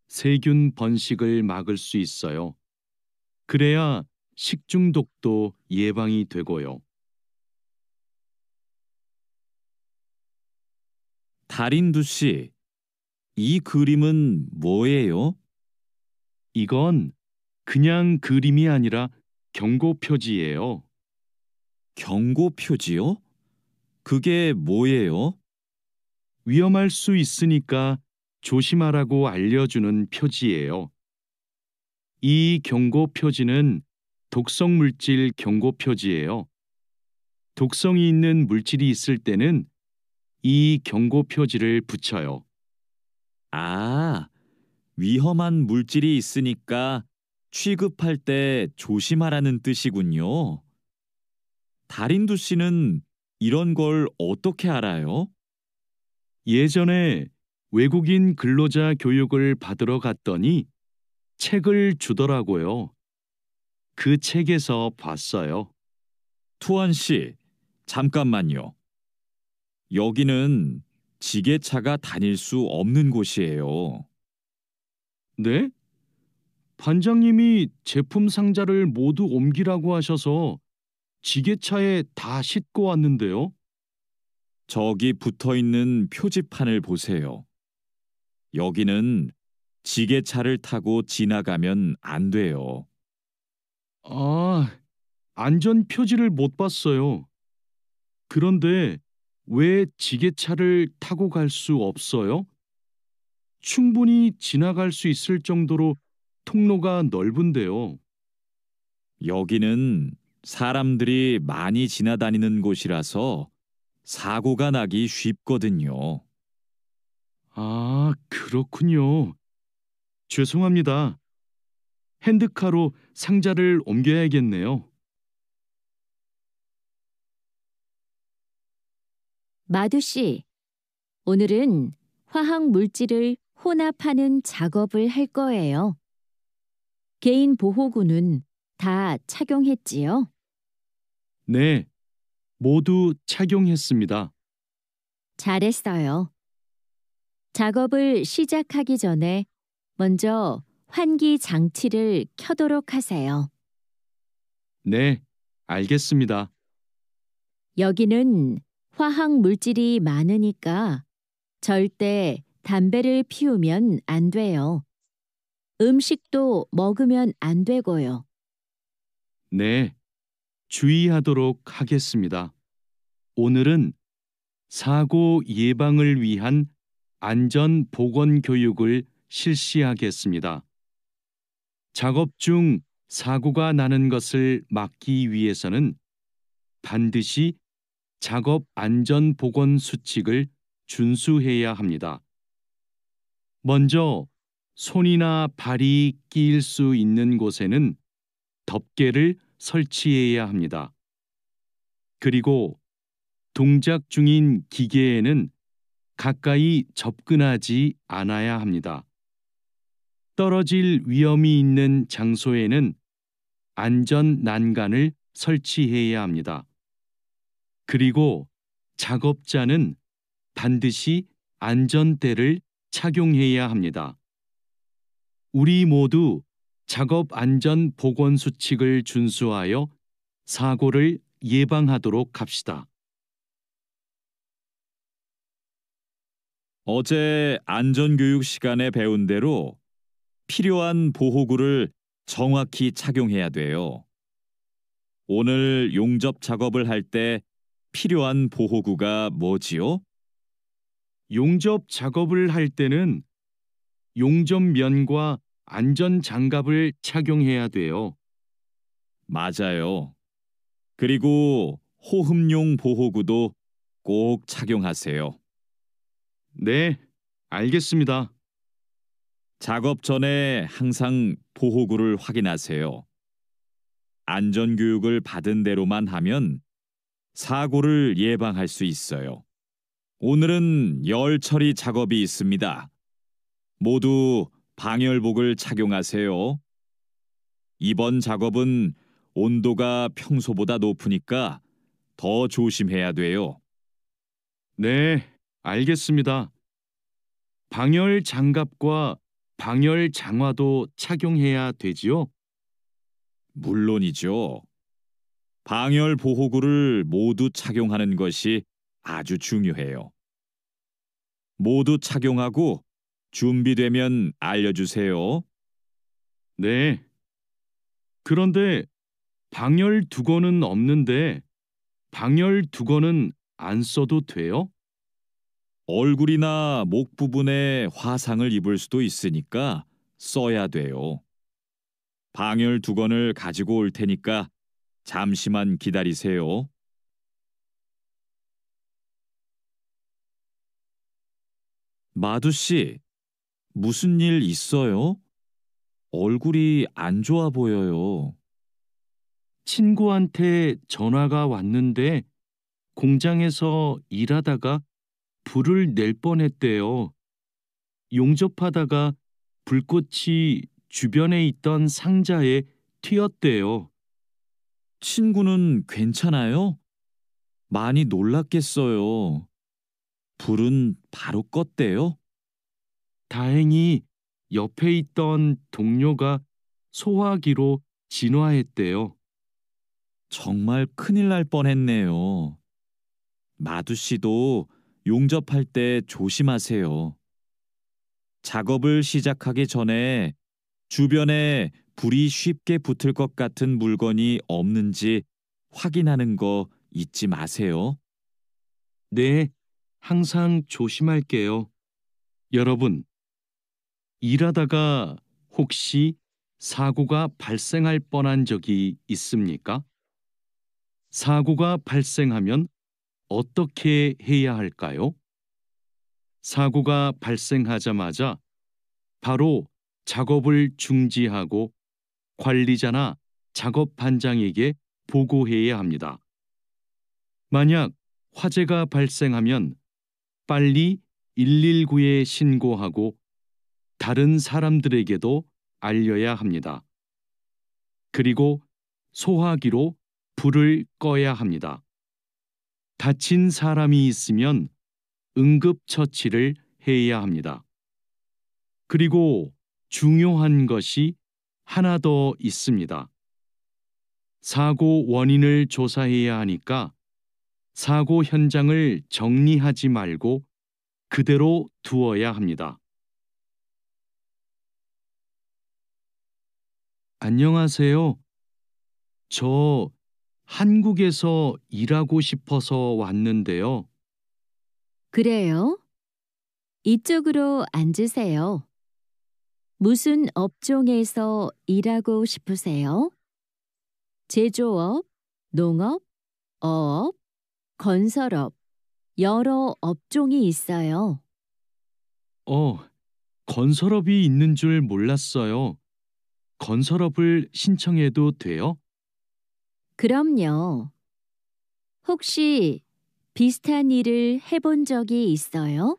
세균 번식을 막을 수 있어요. 그래야 식중독도 예방이 되고요. 달인두 씨, 이 그림은 뭐예요? 이건 그냥 그림이 아니라 경고 표지예요. 경고 표지요? 그게 뭐예요? 위험할 수 있으니까 조심하라고 알려주는 표지예요. 이 경고 표지는 독성 물질 경고 표지예요. 독성이 있는 물질이 있을 때는 이 경고 표지를 붙여요. 아, 위험한 물질이 있으니까 취급할 때 조심하라는 뜻이군요. 달인두 씨는 이런 걸 어떻게 알아요? 예전에 외국인 근로자 교육을 받으러 갔더니 책을 주더라고요. 그 책에서 봤어요. 투원 씨, 잠깐만요. 여기는 지게차가 다닐 수 없는 곳이에요. 네? 반장님이 제품 상자를 모두 옮기라고 하셔서 지게차에 다 싣고 왔는데요. 저기 붙어 있는 표지판을 보세요. 여기는 지게차를 타고 지나가면 안 돼요. 아, 안전 표지를 못 봤어요. 그런데 왜 지게차를 타고 갈 수 없어요? 충분히 지나갈 수 있을 정도로 통로가 넓은데요. 여기는 사람들이 많이 지나다니는 곳이라서 사고가 나기 쉽거든요. 아, 그렇군요. 죄송합니다. 핸드카로 상자를 옮겨야겠네요. 마두 씨, 오늘은 화학 물질을 혼합하는 작업을 할 거예요. 개인 보호구는 다 착용했지요? 네, 모두 착용했습니다. 잘했어요. 작업을 시작하기 전에 먼저 환기 장치를 켜도록 하세요. 네, 알겠습니다. 여기는 화학 물질이 많으니까 절대 담배를 피우면 안 돼요. 음식도 먹으면 안 되고요. 네, 주의하도록 하겠습니다. 오늘은 사고 예방을 위한 안전 보건 교육을 실시하겠습니다. 작업 중 사고가 나는 것을 막기 위해서는 반드시 작업 안전 보건 수칙을 준수해야 합니다. 먼저 손이나 발이 끼일 수 있는 곳에는 덮개를 설치해야 합니다. 그리고 동작 중인 기계에는 가까이 접근하지 않아야 합니다. 떨어질 위험이 있는 장소에는 안전 난간을 설치해야 합니다. 그리고 작업자는 반드시 안전대를 착용해야 합니다. 우리 모두 작업 안전 보건 수칙을 준수하여 사고를 예방하도록 합시다. 어제 안전교육 시간에 배운 대로 필요한 보호구를 정확히 착용해야 돼요. 오늘 용접 작업을 할 때 필요한 보호구가 뭐지요? 용접 작업을 할 때는 용접면과 안전 장갑을 착용해야 돼요. 맞아요. 그리고 호흡용 보호구도 꼭 착용하세요. 네, 알겠습니다. 작업 전에 항상 보호구를 확인하세요. 안전교육을 받은 대로만 하면 사고를 예방할 수 있어요. 오늘은 열 처리 작업이 있습니다. 모두 방열복을 착용하세요. 이번 작업은 온도가 평소보다 높으니까 더 조심해야 돼요. 네, 알겠습니다. 방열 장갑과 방열 장화도 착용해야 되지요? 물론이죠. 방열 보호구를 모두 착용하는 것이 아주 중요해요. 모두 착용하고 준비되면 알려주세요. 네. 그런데 방열 두건은 없는데 방열 두건은 안 써도 돼요? 얼굴이나 목 부분에 화상을 입을 수도 있으니까 써야 돼요. 방열 두건을 가지고 올 테니까 잠시만 기다리세요. 마두 씨, 무슨 일 있어요? 얼굴이 안 좋아 보여요. 친구한테 전화가 왔는데 공장에서 일하다가 불을 낼 뻔했대요. 용접하다가 불꽃이 주변에 있던 상자에 튀었대요. 친구는 괜찮아요? 많이 놀랐겠어요. 불은 바로 껐대요? 다행히 옆에 있던 동료가 소화기로 진화했대요. 정말 큰일 날 뻔했네요. 마두 씨도 용접할 때 조심하세요. 작업을 시작하기 전에 주변에 불이 쉽게 붙을 것 같은 물건이 없는지 확인하는 거 잊지 마세요. 네, 항상 조심할게요. 여러분, 일하다가 혹시 사고가 발생할 뻔한 적이 있습니까? 사고가 발생하면 어떻게 해야 할까요? 사고가 발생하자마자 바로 작업을 중지하고 관리자나 작업 반장에게 보고해야 합니다. 만약 화재가 발생하면 빨리 119에 신고하고 다른 사람들에게도 알려야 합니다. 그리고 소화기로 불을 꺼야 합니다. 다친 사람이 있으면 응급처치를 해야 합니다. 그리고 중요한 것이 하나 더 있습니다. 사고 원인을 조사해야 하니까 사고 현장을 정리하지 말고 그대로 두어야 합니다. 안녕하세요. 저 한국에서 일하고 싶어서 왔는데요. 그래요? 이쪽으로 앉으세요. 무슨 업종에서 일하고 싶으세요? 제조업, 농업, 어업, 건설업, 여러 업종이 있어요. 건설업이 있는 줄 몰랐어요. 건설업을 신청해도 돼요? 그럼요. 혹시 비슷한 일을 해본 적이 있어요?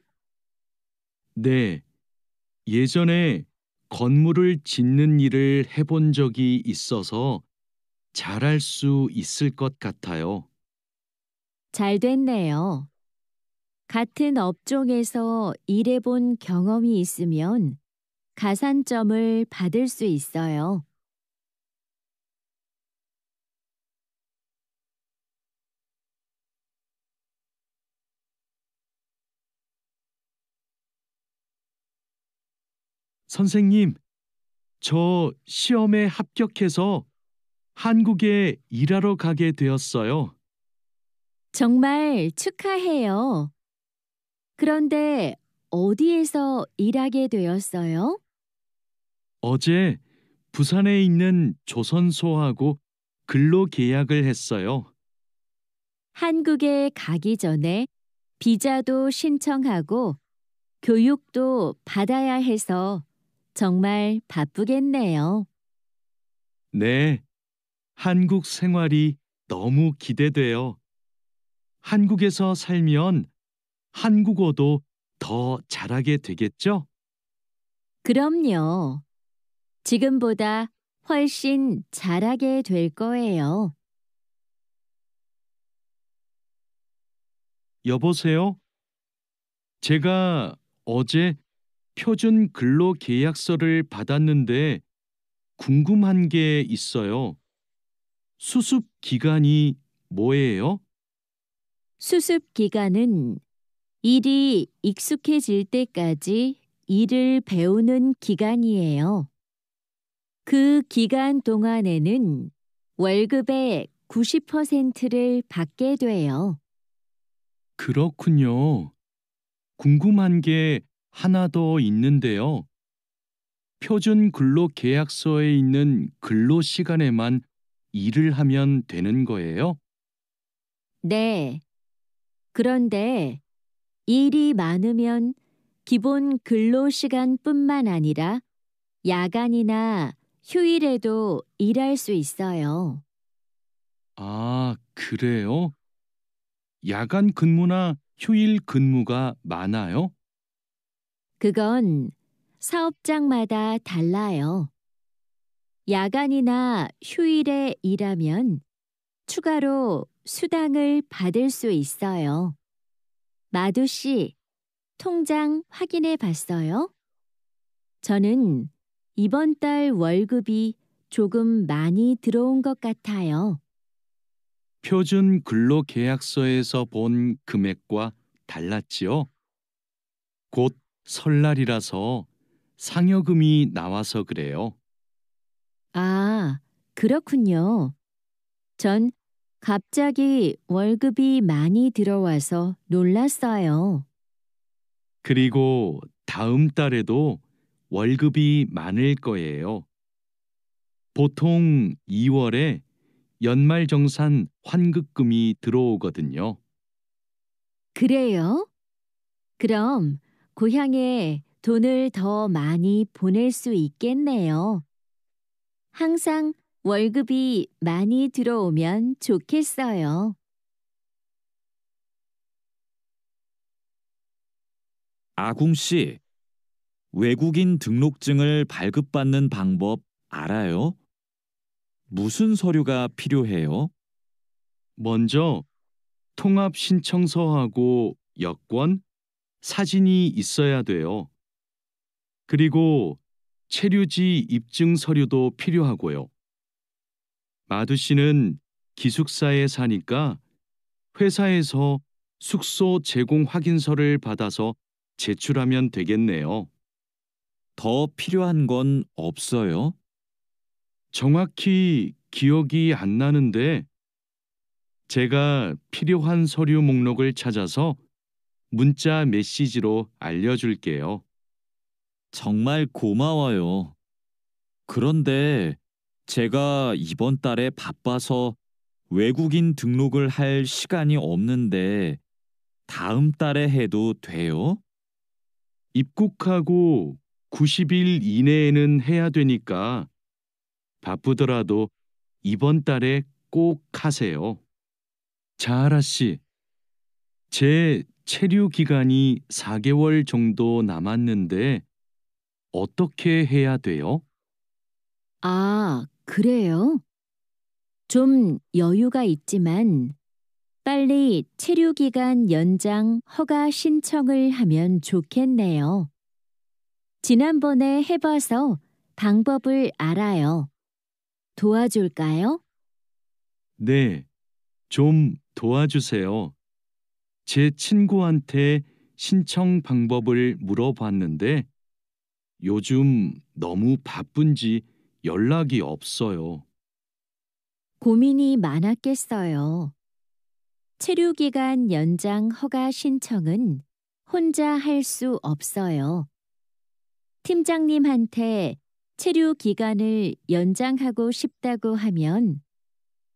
네. 예전에 건물을 짓는 일을 해본 적이 있어서 잘할 수 있을 것 같아요. 잘 됐네요. 같은 업종에서 일해본 경험이 있으면 가산점을 받을 수 있어요. 선생님, 저 시험에 합격해서 한국에 일하러 가게 되었어요. 정말 축하해요. 그런데 어디에서 일하게 되었어요? 어제 부산에 있는 조선소하고 근로 계약을 했어요. 한국에 가기 전에 비자도 신청하고 교육도 받아야 해서 정말 바쁘겠네요. 네, 한국 생활이 너무 기대돼요. 한국에서 살면 한국어도 더 잘하게 되겠죠? 그럼요. 지금보다 훨씬 잘하게 될 거예요. 여보세요? 제가 어제 표준 근로 계약서를 받았는데 궁금한 게 있어요. 수습 기간이 뭐예요? 수습 기간은 일이 익숙해질 때까지 일을 배우는 기간이에요. 그 기간 동안에는 월급의 90%를 받게 돼요. 그렇군요. 궁금한 게 하나 더 있는데요. 표준 근로 계약서에 있는 근로 시간에만 일을 하면 되는 거예요? 네. 그런데 일이 많으면 기본 근로 시간뿐만 아니라 야간이나 휴일에도 일할 수 있어요. 아, 그래요? 야간 근무나 휴일 근무가 많아요? 그건 사업장마다 달라요. 야간이나 휴일에 일하면 추가로 수당을 받을 수 있어요. 마두 씨, 통장 확인해 봤어요? 저는 이번 달 월급이 조금 많이 들어온 것 같아요. 표준 근로 계약서에서 본 금액과 달랐지요? 곧 설날이라서 상여금이 나와서 그래요. 아, 그렇군요. 전 갑자기 월급이 많이 들어와서 놀랐어요. 그리고 다음 달에도 월급이 많을 거예요. 보통 2월에 연말정산 환급금이 들어오거든요. 그래요? 그럼 고향에 돈을 더 많이 보낼 수 있겠네요. 항상 월급이 많이 들어오면 좋겠어요. 아궁 씨, 외국인 등록증을 발급받는 방법 알아요? 무슨 서류가 필요해요? 먼저 통합 신청서하고 여권, 사진이 있어야 돼요. 그리고 체류지 입증 서류도 필요하고요. 마두 씨는 기숙사에 사니까 회사에서 숙소 제공 확인서를 받아서 제출하면 되겠네요. 더 필요한 건 없어요? 정확히 기억이 안 나는데 제가 필요한 서류 목록을 찾아서 문자 메시지로 알려줄게요. 정말 고마워요. 그런데 제가 이번 달에 바빠서 외국인 등록을 할 시간이 없는데 다음 달에 해도 돼요? 입국하고 90일 이내에는 해야 되니까 바쁘더라도 이번 달에 꼭 하세요. 자하라 씨, 제 체류 기간이 4개월 정도 남았는데 어떻게 해야 돼요? 아, 그래요? 좀 여유가 있지만 빨리 체류기간 연장 허가 신청을 하면 좋겠네요. 지난번에 해봐서 방법을 알아요. 도와줄까요? 네, 좀 도와주세요. 제 친구한테 신청 방법을 물어봤는데 요즘 너무 바쁜지 연락이 없어요. 고민이 많았겠어요. 체류기간 연장 허가 신청은 혼자 할 수 없어요. 팀장님한테 체류기간을 연장하고 싶다고 하면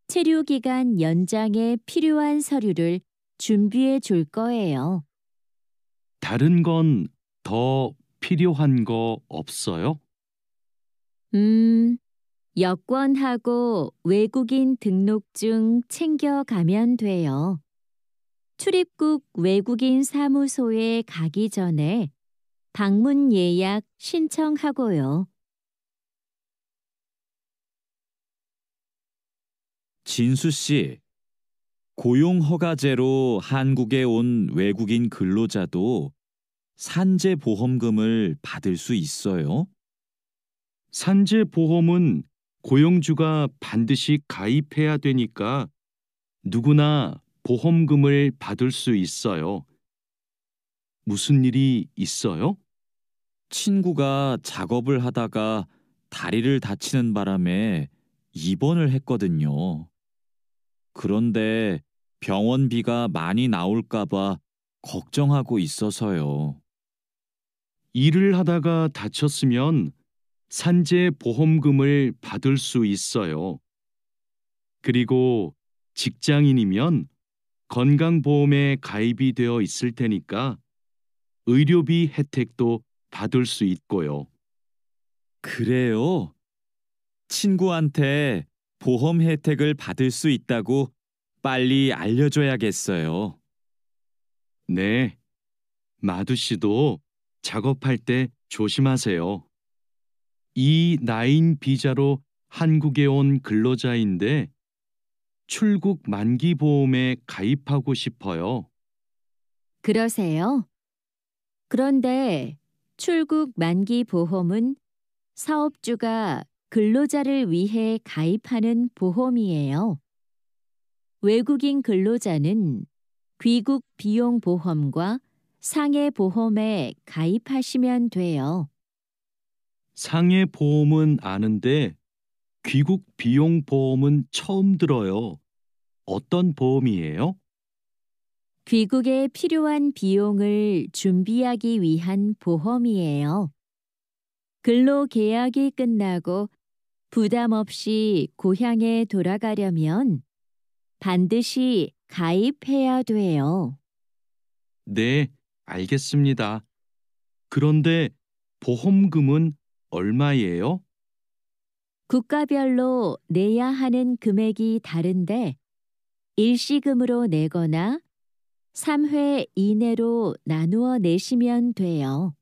체류기간 연장에 필요한 서류를 준비해 줄 거예요. 다른 건 더 필요한 거 없어요? 여권하고 외국인 등록증 챙겨가면 돼요. 출입국 외국인 사무소에 가기 전에 방문 예약 신청하고요. 진수 씨, 고용 허가제로 한국에 온 외국인 근로자도 산재 보험금을 받을 수 있어요? 산재 보험은 고용주가 반드시 가입해야 되니까 누구나 보험금을 받을 수 있어요. 무슨 일이 있어요? 친구가 작업을 하다가 다리를 다치는 바람에 입원을 했거든요. 그런데 병원비가 많이 나올까봐 걱정하고 있어서요. 일을 하다가 다쳤으면 산재 보험금을 받을 수 있어요. 그리고 직장인이면 건강보험에 가입이 되어 있을 테니까 의료비 혜택도 받을 수 있고요. 그래요? 친구한테 보험 혜택을 받을 수 있다고 빨리 알려줘야겠어요. 네, 마두 씨도 작업할 때 조심하세요. E9 비자로 한국에 온 근로자인데 출국 만기 보험에 가입하고 싶어요. 그러세요? 그런데 출국 만기 보험은 사업주가 근로자를 위해 가입하는 보험이에요. 외국인 근로자는 귀국 비용 보험과 상해 보험에 가입하시면 돼요. 상해 보험은 아는데 귀국 비용 보험은 처음 들어요. 어떤 보험이에요? 귀국에 필요한 비용을 준비하기 위한 보험이에요. 근로계약이 끝나고 부담 없이 고향에 돌아가려면 반드시 가입해야 돼요. 네, 알겠습니다. 그런데 보험금은 얼마예요? 국가별로 내야 하는 금액이 다른데 일시금으로 내거나 3회 이내로 나누어 내시면 돼요.